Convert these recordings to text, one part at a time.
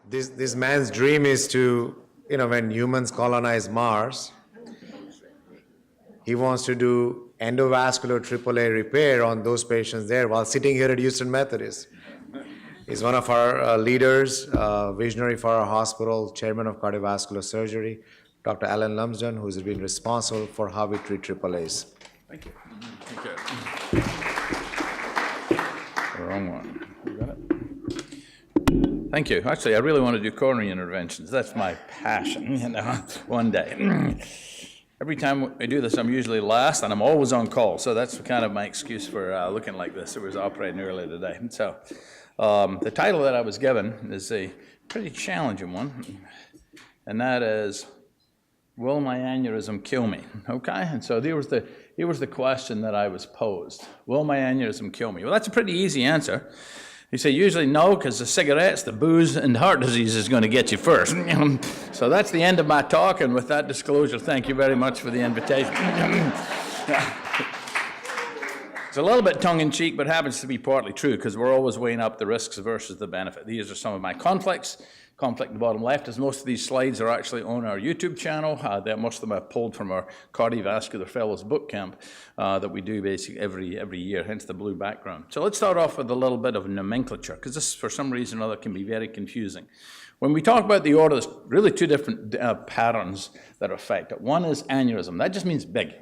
This man's dream is to, when humans colonize Mars, he wants to do endovascular AAA repair on those patients there while sitting here at Houston Methodist. He's one of our leaders, visionary for our hospital, chairman of cardiovascular surgery, Dr. Alan Lumsden, who's been responsible for how we treat AAAs. Thank you. Thank you. The wrong one. You got it? Thank you. Actually, I really want to do coronary interventions. That's my passion, one day. Every time I do this, I'm usually last, and I'm always on call, so that's kind of my excuse for looking like this. It was operating earlier today. So the title that I was given is a pretty challenging one, and that is, will my aneurysm kill me? Okay, and so here was the question that I was posed. Will my aneurysm kill me? Well, that's a pretty easy answer. You say usually no, because the cigarettes, the booze, and heart disease is going to get you first. So that's the end of my talk, and with that disclosure, thank you very much for the invitation. It's a little bit tongue-in-cheek, but happens to be partly true, because we're always weighing up the risks versus the benefit. These are some of my conflicts. Conflict in the bottom left is most of these slides are actually on our YouTube channel. Most of them are pulled from our Cardiovascular Fellows boot camp that we do basically every year, hence the blue background. So let's start off with a little bit of nomenclature, because this, for some reason or other, can be very confusing. When we talk about the aorta, there's really two different patterns that affect it. One is aneurysm. That just means big.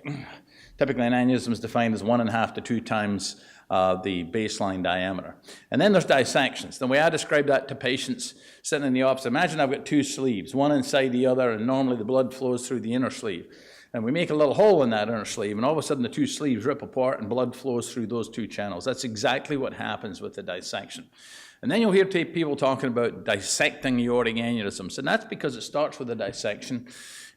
Typically, an aneurysm is defined as 1.5 to 2 times the baseline diameter. And then there's dissections. The way I describe that to patients sitting in the office, imagine I've got 2 sleeves, one inside the other, and normally the blood flows through the inner sleeve. And we make a little hole in that inner sleeve, and all of a sudden the 2 sleeves rip apart and blood flows through those 2 channels. That's exactly what happens with the dissection. And then you'll hear people talking about dissecting aortic aneurysms, and that's because it starts with a dissection.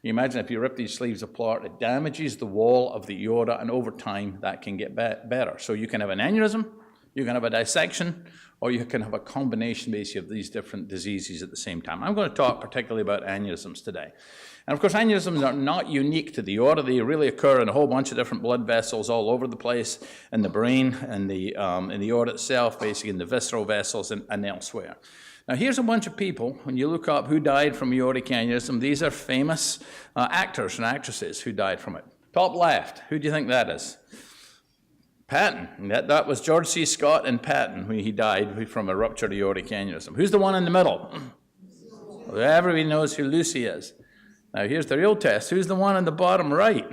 You imagine if you rip these sleeves apart, it damages the wall of the aorta, and over time that can get better. So you can have an aneurysm, you can have a dissection, or you can have a combination basically of these different diseases at the same time. I'm going to talk particularly about aneurysms today. And of course, aneurysms are not unique to the aorta. They really occur in a whole bunch of different blood vessels all over the place, in the brain, and in the aorta itself, basically in the visceral vessels and elsewhere. Now, here's a bunch of people, when you look up who died from aortic aneurysm, these are famous actors and actresses who died from it. Top left, who do you think that is? Patton. That was George C. Scott and Patton, when he died from a ruptured aortic aneurysm. Who's the one in the middle? Well, everybody knows who Lucy is. Now, here's the real test. Who's the one in the bottom right?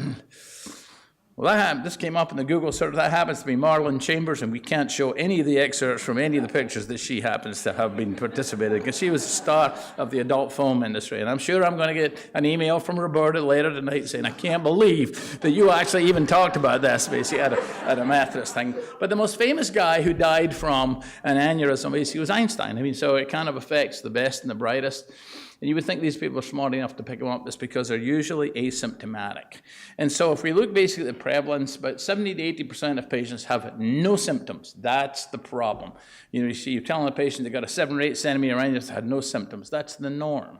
Well, this came up in the Google search. That happens to be Marlon Chambers, and we can't show any of the excerpts from any of the pictures that she happens to have been participating, because she was a star of the adult film industry. And I'm sure I'm going to get an email from Roberta later tonight saying, I can't believe that you actually even talked about this, basically, at a Methodist thing. But the most famous guy who died from an aneurysm, basically, was Einstein. I mean, so it kind of affects the best and the brightest. And you would think these people are smart enough to pick them up. It's because they're usually asymptomatic. And so if we look basically at the prevalence, about 70 to 80% of patients have no symptoms. That's the problem. You see, you're telling a patient they've got a 7 or 8 centimeter aneurysm, had no symptoms. That's the norm.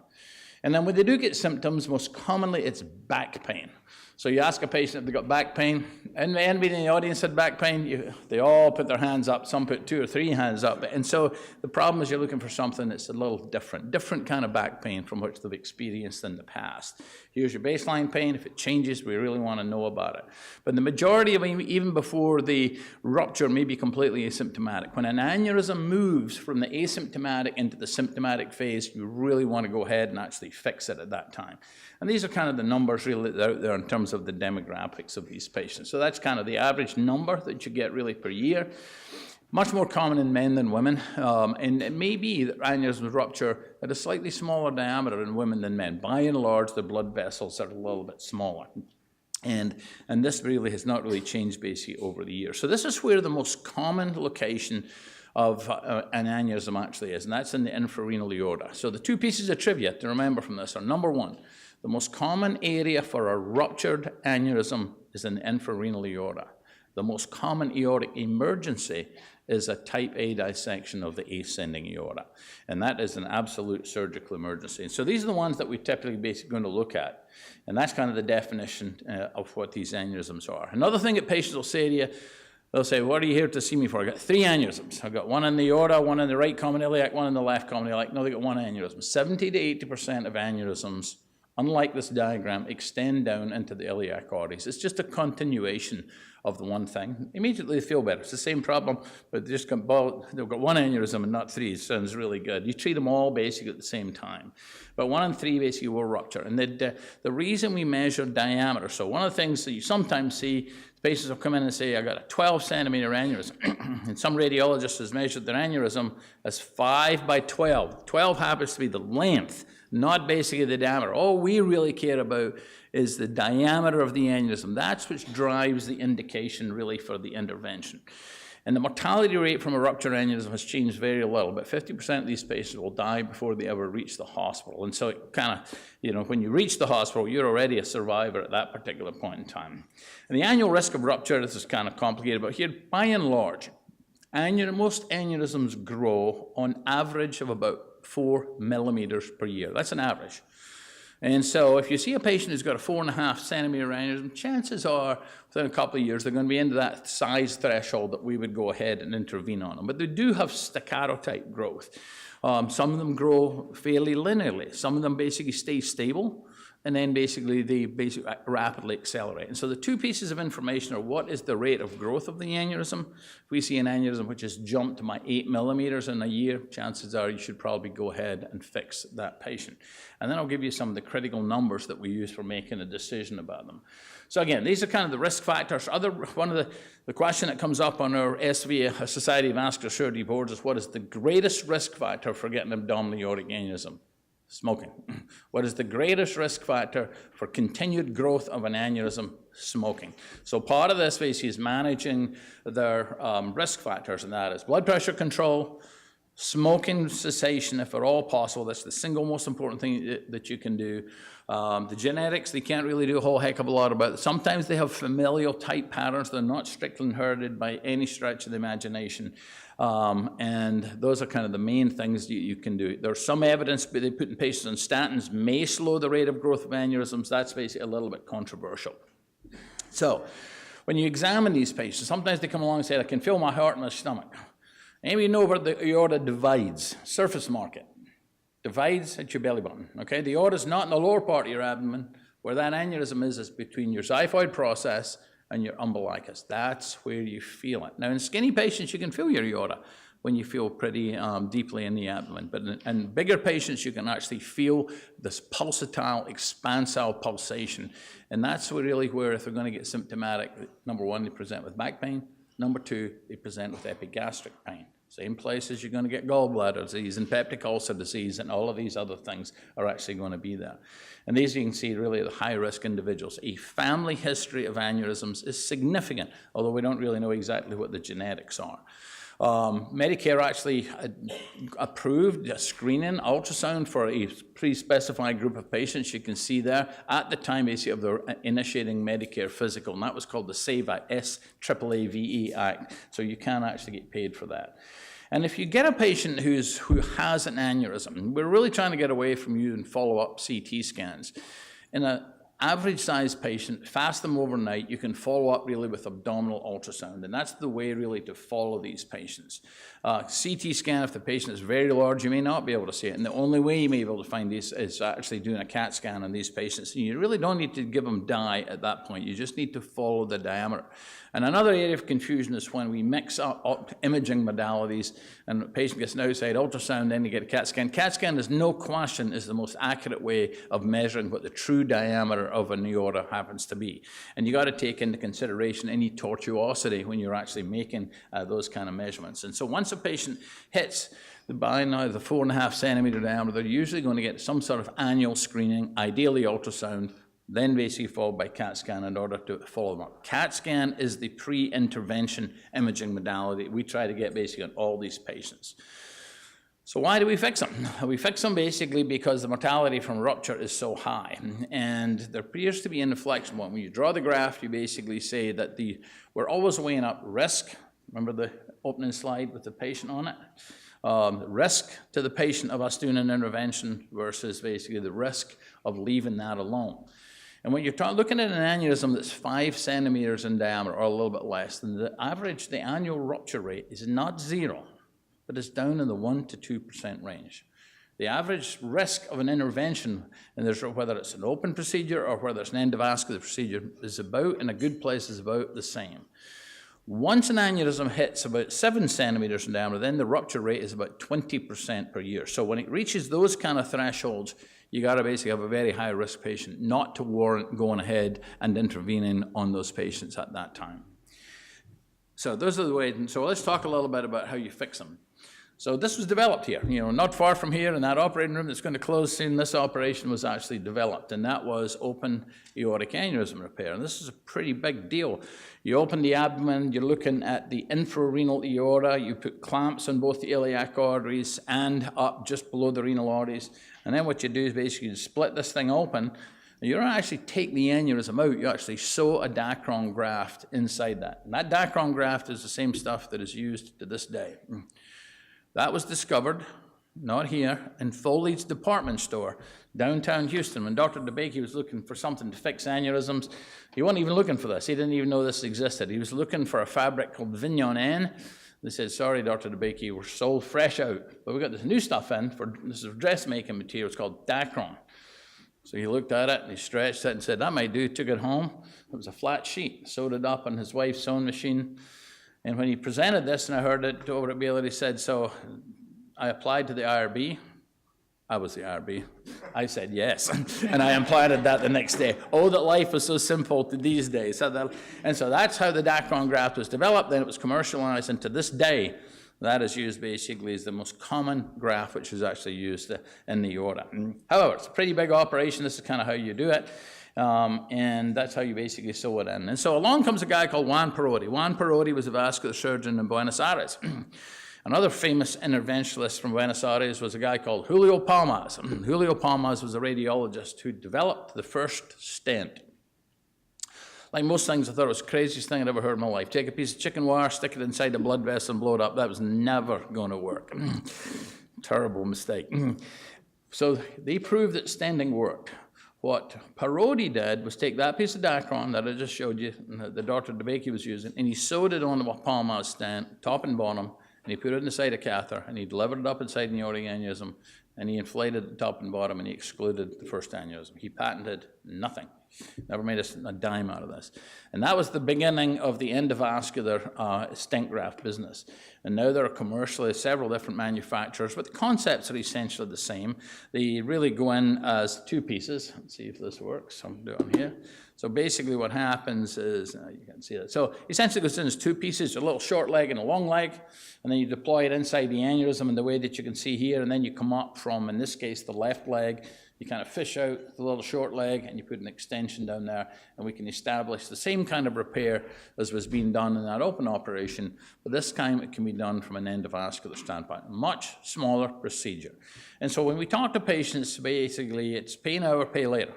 And then when they do get symptoms, most commonly it's back pain. So you ask a patient if they've got back pain, and anybody in the audience had back pain, they all put their hands up, some put 2 or 3 hands up. And so the problem is you're looking for something that's a little different kind of back pain from which they've experienced in the past. Here's your baseline pain. If it changes, we really want to know about it. But the majority of them, even before the rupture, may be completely asymptomatic. When an aneurysm moves from the asymptomatic into the symptomatic phase, you really want to go ahead and actually fix it at that time. And these are kind of the numbers really that are out there in terms of the demographics of these patients. So that's kind of the average number that you get really per year. Much more common in men than women. And it may be that aneurysms rupture at a slightly smaller diameter in women than men. By and large, the blood vessels are a little bit smaller. And this really has not really changed basically over the years. So this is where the most common location of an aneurysm actually is, and that's in the infrarenal aorta. So the 2 pieces of trivia to remember from this are, number 1, the most common area for a ruptured aneurysm is in the infrarenal aorta. The most common aortic emergency is a type A dissection of the ascending aorta, and that is an absolute surgical emergency. And so these are the ones that we're typically basically going to look at, and that's kind of the definition of what these aneurysms are. Another thing that patients will say to you, They'll say, what are you here to see me for? I got 3 aneurysms. I've got one in the aorta, one in the right common iliac, one in the left common iliac. No, they got 1 aneurysm. 70 to 80% of aneurysms, unlike this diagram, extend down into the iliac arteries. It's just a continuation of the one thing. Immediately they feel better. It's the same problem, but they've got 1 aneurysm and not 3. It sounds really good. You treat them all basically at the same time. But 1 in 3 basically will rupture. And the reason we measure diameter, so one of the things that you sometimes see, patients will come in and say, I got a 12 centimeter aneurysm. And some radiologist has measured their aneurysm as 5 by 12. 12 happens to be the length, not basically the diameter. All we really care about is the diameter of the aneurysm. That's what drives the indication really for the intervention. And the mortality rate from a ruptured aneurysm has changed very little, but 50% of these patients will die before they ever reach the hospital. And so it kind of, you know, when you reach the hospital, you're already a survivor at that particular point in time. And the annual risk of rupture, this is kind of complicated, but here, by and large, most aneurysms grow on average of about 4 millimeters per year. That's an average. And so if you see a patient who's got a 4.5 centimeter aneurysm, chances are within a couple of years they're going to be into that size threshold that we would go ahead and intervene on them. But they do have staccato type growth. Some of them grow fairly linearly. Some of them basically stay stable, and then basically they rapidly accelerate. And so the 2 pieces of information are what is the rate of growth of the aneurysm. If we see an aneurysm which has jumped to my 8 millimeters in a year, chances are you should probably go ahead and fix that patient. And then I'll give you some of the critical numbers that we use for making a decision about them. So again, these are kind of the risk factors. One of the question that comes up on our SV, Society of Vascular Surgery boards, is what is the greatest risk factor for getting abdominal aortic aneurysm? Smoking. What is the greatest risk factor for continued growth of an aneurysm? Smoking. So part of this basically is managing their risk factors, and that is blood pressure control, smoking cessation, if at all possible. That's the single most important thing that you can do. The genetics, they can't really do a whole heck of a lot about it. Sometimes they have familial type patterns. They're not strictly inherited by any stretch of the imagination. And those are kind of the main things you can do. There's some evidence that they put in patients on statins may slow the rate of growth of aneurysms. That's basically a little bit controversial. So when you examine these patients, sometimes they come along and say, I can feel my heart in my stomach. And we know where the aorta divides, surface market, divides at your belly button, okay? The aorta is not in the lower part of your abdomen. Where that aneurysm is between your xiphoid process and your umbilicus. That's where you feel it. Now, in skinny patients, you can feel your aorta when you feel pretty deeply in the abdomen. But in bigger patients, you can actually feel this pulsatile, expansile pulsation. And that's really where, if they're going to get symptomatic, number 1, they present with back pain. Number 2, they present with epigastric pain. Same places you're going to get gallbladder disease and peptic ulcer disease, and all of these other things are actually going to be there. And these you can see really are the high-risk individuals. A family history of aneurysms is significant, although we don't really know exactly what the genetics are. Medicare actually approved a screening ultrasound for a pre-specified group of patients. You can see there at the time basically of their initiating Medicare physical, and that was called the SAVE Act, S-A-A-V-E Act. So you can actually get paid for that. And if you get a patient who has an aneurysm, we're really trying to get away from using follow-up CT scans. In an average-sized patient, fast them overnight, you can follow up really with abdominal ultrasound, and that's the way really to follow these patients. CT scan, if the patient is very large, you may not be able to see it, and the only way you may be able to find these is actually doing a CAT scan on these patients. And you really don't need to give them dye at that point. You just need to follow the diameter. And another area of confusion is when we mix up imaging modalities and the patient gets an outside ultrasound, then you get a CAT scan. CAT scan, is no question, is the most accurate way of measuring what the true diameter of an aorta happens to be. And you got to take into consideration any tortuosity when you're actually making those kind of measurements. And so once a patient hits by now the 4.5 centimeter diameter, they're usually going to get some sort of annual screening, ideally ultrasound, then basically followed by CAT scan in order to follow them up. CAT scan is the pre-intervention imaging modality we try to get basically on all these patients. So why do we fix them? We fix them basically because the mortality from rupture is so high. And there appears to be an inflection point. When you draw the graph, you basically say that we're always weighing up risk. Remember the opening slide with the patient on it? Risk to the patient of us doing an intervention versus basically the risk of leaving that alone. And when you're looking at an aneurysm that's 5 centimeters in diameter or a little bit less, then the annual rupture rate is not 0, but it's down in the 1 to 2% range. The average risk of an intervention, and whether it's an open procedure or whether it's an endovascular procedure, is about, in a good place, is about the same. Once an aneurysm hits about 7 centimeters in diameter, then the rupture rate is about 20% per year. So when it reaches those kind of thresholds, you got to basically have a very high-risk patient not to warrant going ahead and intervening on those patients at that time. So those are the ways. So let's talk a little bit about how you fix them. So this was developed here, not far from here in that operating room that's going to close soon. This operation was actually developed, and that was open aortic aneurysm repair. And this is a pretty big deal. You open the abdomen, you're looking at the infrarenal aorta, you put clamps on both the iliac arteries and up just below the renal arteries. And then what you do is basically you split this thing open. You don't actually take the aneurysm out, you actually sew a Dacron graft inside that. And that Dacron graft is the same stuff that is used to this day. That was discovered, not here, in Foley's department store, downtown Houston. When Dr. DeBakey was looking for something to fix aneurysms, he wasn't even looking for this. He didn't even know this existed. He was looking for a fabric called Vignon N. They said, sorry, Dr. DeBakey, we're sold fresh out, but we got this new stuff in for this is dressmaking material. It's called Dacron. So he looked at it, and he stretched it and said, that might do. Took it home. It was a flat sheet, sewed it up on his wife's sewing machine. And when he presented this, and I heard it over at Baylor, he said, so I applied to the IRB. I was the IRB. I said yes, and I implanted that the next day. Oh, that life was so simple to these days. And so that's how the Dacron graft was developed. Then it was commercialized, and to this day, that is used basically as the most common graft which is actually used in the aorta. However, it's a pretty big operation. This is kind of how you do it. And that's how you basically sew it in. And so along comes a guy called Juan Perotti. Juan Perotti was a vascular surgeon in Buenos Aires. Another famous interventionalist from Buenos Aires was a guy called Julio Palmas. Julio Palmas was a radiologist who developed the first stent. Like most things, I thought it was the craziest thing I'd ever heard in my life. Take a piece of chicken wire, stick it inside a blood vessel and blow it up. That was never going to work. Terrible mistake. So they proved that stenting worked. What Perotti did was take that piece of Dacron that I just showed you, that Dr. DeBakey was using, and he sewed it on the Palmas stent, top and bottom, and he put it inside a catheter, and he delivered it up inside the aortic aneurysm, and he inflated the top and bottom, and he excluded the first aneurysm. He patented nothing. Never made a dime out of this. And that was the beginning of the endovascular stent graft business. And now there are commercially several different manufacturers, but the concepts are essentially the same. They really go in as two pieces. Let's see if this works. I'm doing here. So basically what happens is, you can see that. So essentially it goes in as two pieces, a little short leg and a long leg, and then you deploy it inside the aneurysm in the way that you can see here, and then you come up from, in this case, the left leg. You kind of fish out the little short leg, and you put an extension down there, and we can establish the same kind of repair as was being done in that open operation, but this time it can be done from an endovascular standpoint. Much smaller procedure. And so when we talk to patients, basically it's pay now or pay later.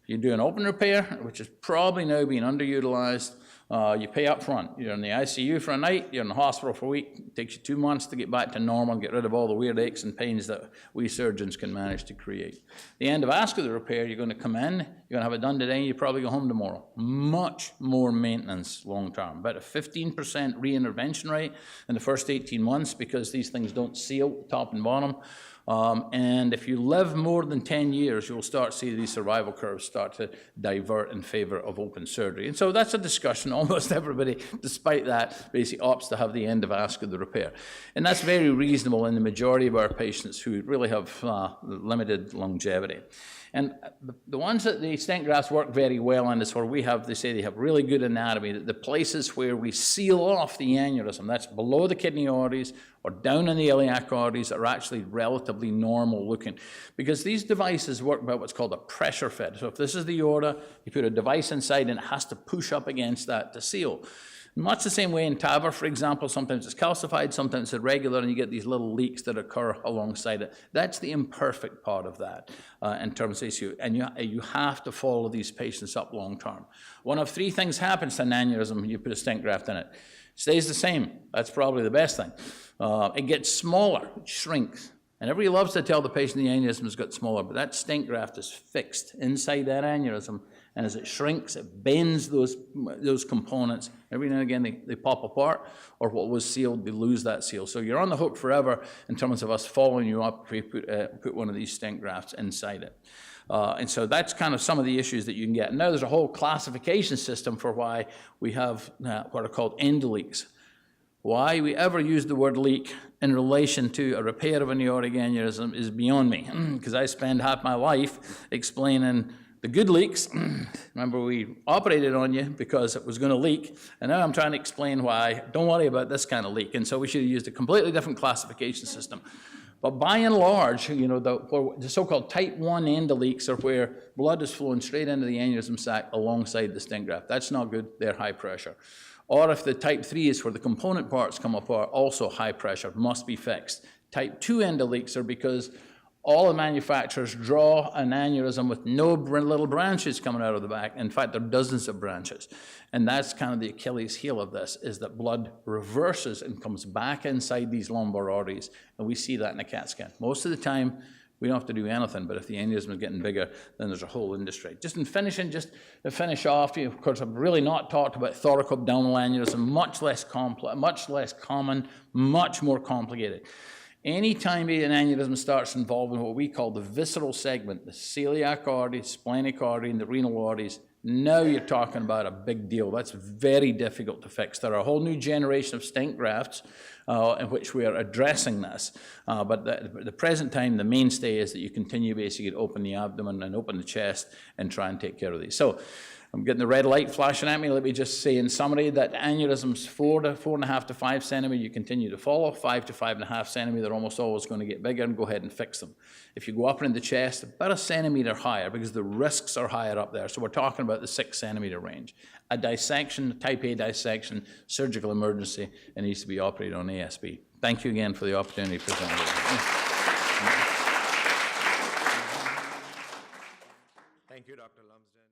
You do an open repair, which is probably now being underutilized. You pay up front. You're in the ICU for a night, you're in the hospital for a week. It takes you 2 months to get back to normal and get rid of all the weird aches and pains that we surgeons can manage to create. The endovascular repair, you're going to come in, you're going to have it done today, and you probably go home tomorrow. Much more maintenance long term. About a 15% re-intervention rate in the first 18 months because these things don't seal top and bottom. And if you live more than 10 years, you'll start to see these survival curves start to divert in favor of open surgery. And so that's a discussion. Almost everybody, despite that, basically opts to have the endovascular repair. And that's very reasonable in the majority of our patients who really have limited longevity. And the ones that the stent grafts work very well in is where we have, they say they have really good anatomy, that the places where we seal off the aneurysm, that's below the kidney arteries or down in the iliac arteries, are actually relatively normal looking. Because these devices work by what's called a pressure fit. So if this is the aorta, you put a device inside and it has to push up against that to seal. Much the same way in TAVR, for example, sometimes it's calcified, sometimes it's irregular, and you get these little leaks that occur alongside it. That's the imperfect part of that in terms of issue, and you have to follow these patients up long term. One of 3 things happens to an aneurysm when you put a stent graft in it. It stays the same. That's probably the best thing. It gets smaller, it shrinks. And everybody loves to tell the patient the aneurysm has got smaller, but that stent graft is fixed inside that aneurysm, and as it shrinks, it bends those components. Every now and again, they pop apart, or what was sealed, they lose that seal. So you're on the hook forever in terms of us following you up if we put one of these stent grafts inside it. And so that's kind of some of the issues that you can get. Now there's a whole classification system for why we have what are called endoleaks. Why we ever use the word leak in relation to a repair of an aortic aneurysm is beyond me, because I spend half my life explaining the good leaks. Remember, we operated on you because it was going to leak, and now I'm trying to explain why. Don't worry about this kind of leak. And so we should have used a completely different classification system. But by and large, you know, the so-called type 1 endoleaks are where blood is flowing straight into the aneurysm sac alongside the stent graft. That's not good. They're high pressure. Or if the type 3 is where the component parts come apart, also high pressure, must be fixed. Type 2 endoleaks are because all the manufacturers draw an aneurysm with no little branches coming out of the back. In fact, there are dozens of branches. And that's kind of the Achilles heel of this, is that blood reverses and comes back inside these lumbar arteries. And we see that in a CAT scan. Most of the time, we don't have to do anything, but if the aneurysm is getting bigger, then there's a whole industry. Just in finishing, just to finish off, of course, I've really not talked about thoracoabdominal aneurysm, much less complex, much less common, much more complicated. Anytime an aneurysm starts involving what we call the visceral segment, the celiac artery, splenic artery, and the renal arteries, now you're talking about a big deal. That's very difficult to fix. There are a whole new generation of stent grafts in which we are addressing this. But at the present time, the mainstay is that you continue basically to open the abdomen and open the chest and try and take care of these. So I'm getting the red light flashing at me. Let me just say in summary that aneurysms 4 to 4.5 to 5 centimeter, you continue to follow. 5 to 5.5 centimeter, they're almost always going to get bigger, and go ahead and fix them. If you go up in the chest, about 1 centimeter higher, because the risks are higher up there. So we're talking about the 6 centimeter range. A dissection, type A dissection, surgical emergency, and needs to be operated on ASB. Thank you again for the opportunity to present. Thank you, Dr. Lumsden.